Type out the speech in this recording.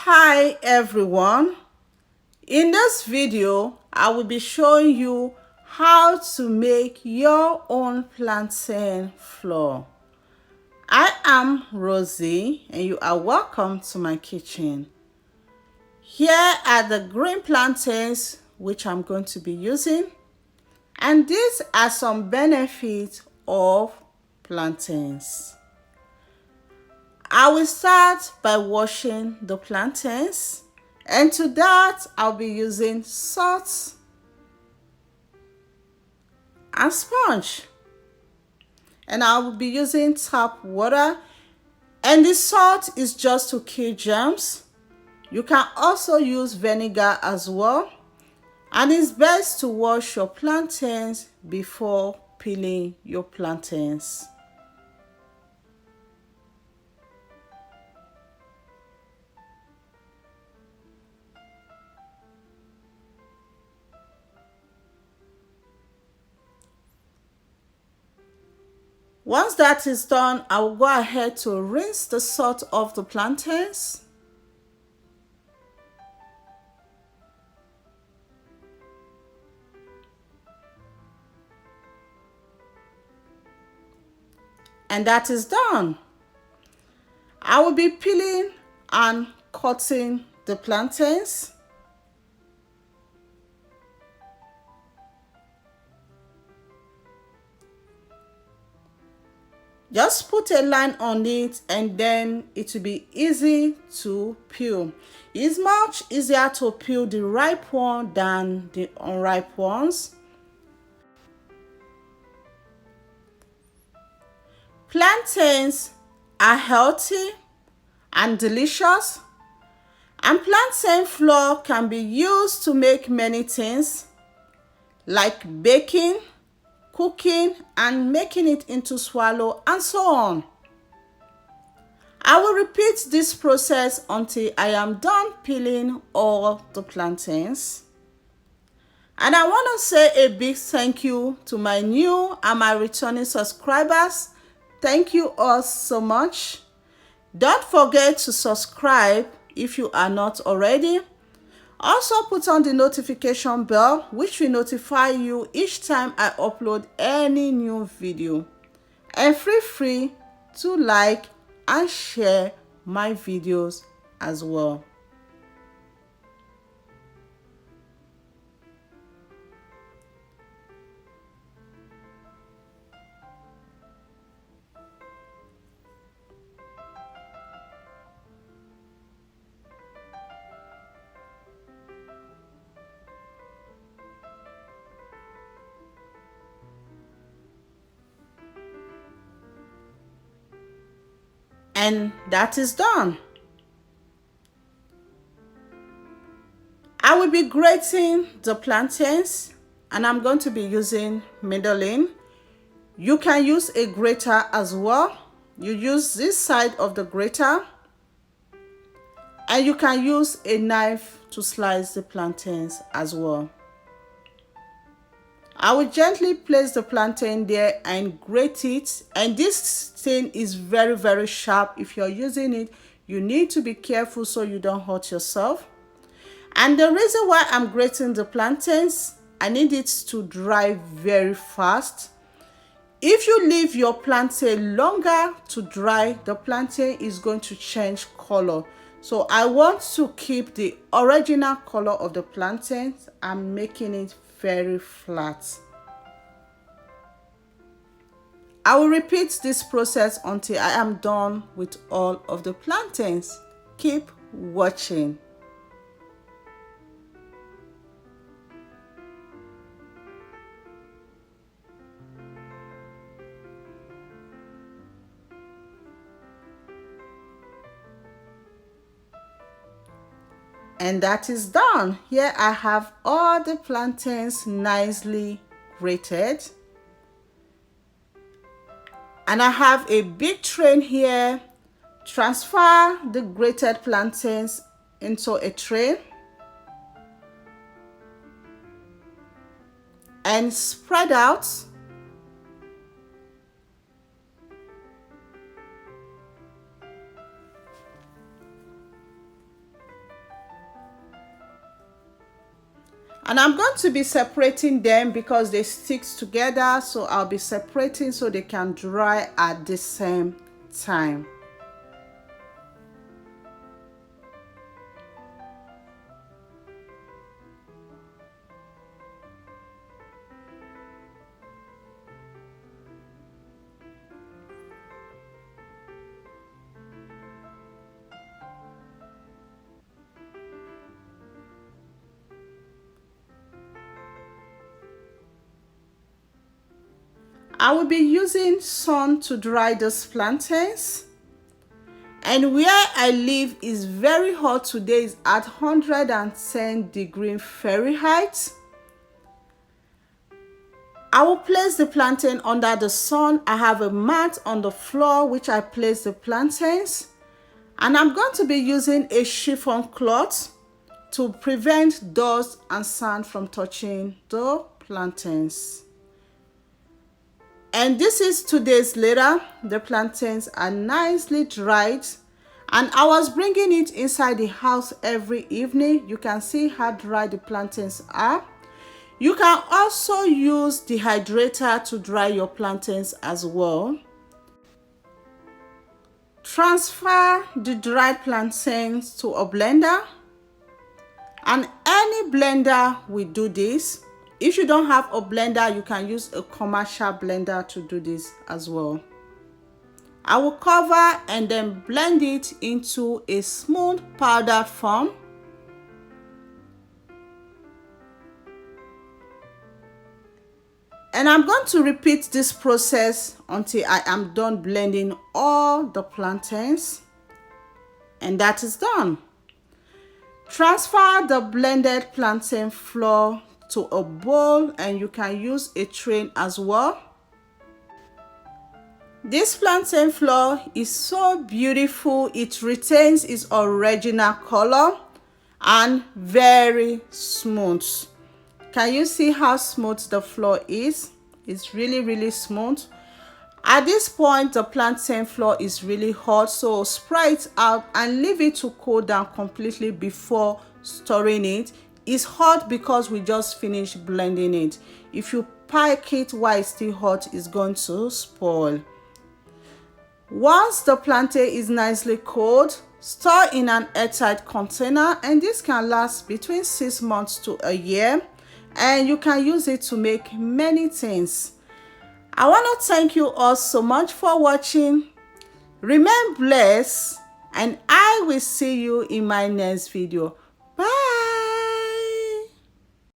Hi everyone. In this video, I will be showing you how to make your own plantain flour. I am Rosie and you are welcome to my kitchen. Here are the green plantains which I'm going to be using, and these are some benefits of plantains. I will start by washing the plantains, and to that I'll be using salt and sponge, and I will be using tap water, and the salt is just to kill germs. You can also use vinegar as well, and it's best to wash your plantains before peeling your plantains. Once that is done, I will go ahead to rinse the salt off the plantains. And that is done. I will be peeling and cutting the plantains. Just put a line on it and then it will be easy to peel. It's much easier to peel the ripe one than the unripe ones. Plantains are healthy and delicious, and plantain flour can be used to make many things like baking, cooking, and making it into swallow, and so on. I will repeat this process until I am done peeling all the plantains. And I want to say a big thank you to my new and my returning subscribers. Thank you all so much. Don't forget to subscribe if you are not already. Also put on the notification bell, which will notify you each time I upload any new video. And feel free to like and share my videos as well. And that is done. I will be grating the plantains, and I'm going to be using middling. You can use a grater as well. You use this side of the grater, and you can use a knife to slice the plantains as well. I will gently place the plantain there and grate it, and this thing is very sharp. If you're using it, you need to be careful so you don't hurt yourself. And the reason why I'm grating the plantains, I need it to dry very fast. If you leave your plantain longer to dry, the plantain is going to change color. So I want to keep the original color of the plantain. I'm making it very flat. I will repeat this process until I am done with all of the plantains. Keep watching. And that is done. Here I have all the plantains nicely grated. And I have a big tray here. Transfer the grated plantains into a tray and spread out. And I'm going to be separating them because they stick together, so I'll be separating so they can dry at the same time. I will be using sun to dry these plantains. And where I live is very hot today, is at 110 degrees Fahrenheit. I will place the plantain under the sun. I have a mat on the floor which I place the plantains. And I'm going to be using a chiffon cloth to prevent dust and sand from touching the plantains. And this is 2 days later. The plantains are nicely dried. And I was bringing it inside the house every evening. You can see how dry the plantains are. You can also use dehydrator to dry your plantains as well. Transfer the dried plantains to a blender. And any blender will do this. If you don't have a blender, you can use a commercial blender to do this as well. I will cover and then blend it into a smooth powdered form. And I'm going to repeat this process until I am done blending all the plantains. And that is done. Transfer the blended plantain flour to a bowl, and you can use a tray as well. This plantain flour is so beautiful. It retains its original color and very smooth. Can you see how smooth the flour is? It's really smooth. At this point, the plantain flour is really hot, so spread it out and leave it to cool down completely before storing it. It's hot because we just finished blending it. If you pack it while it's still hot, it's going to spoil. Once the plantain is nicely cold, store in an airtight container, and this can last between 6 months to a year, and you can use it to make many things. I want to thank you all so much for watching. Remain blessed, and I will see you in my next video.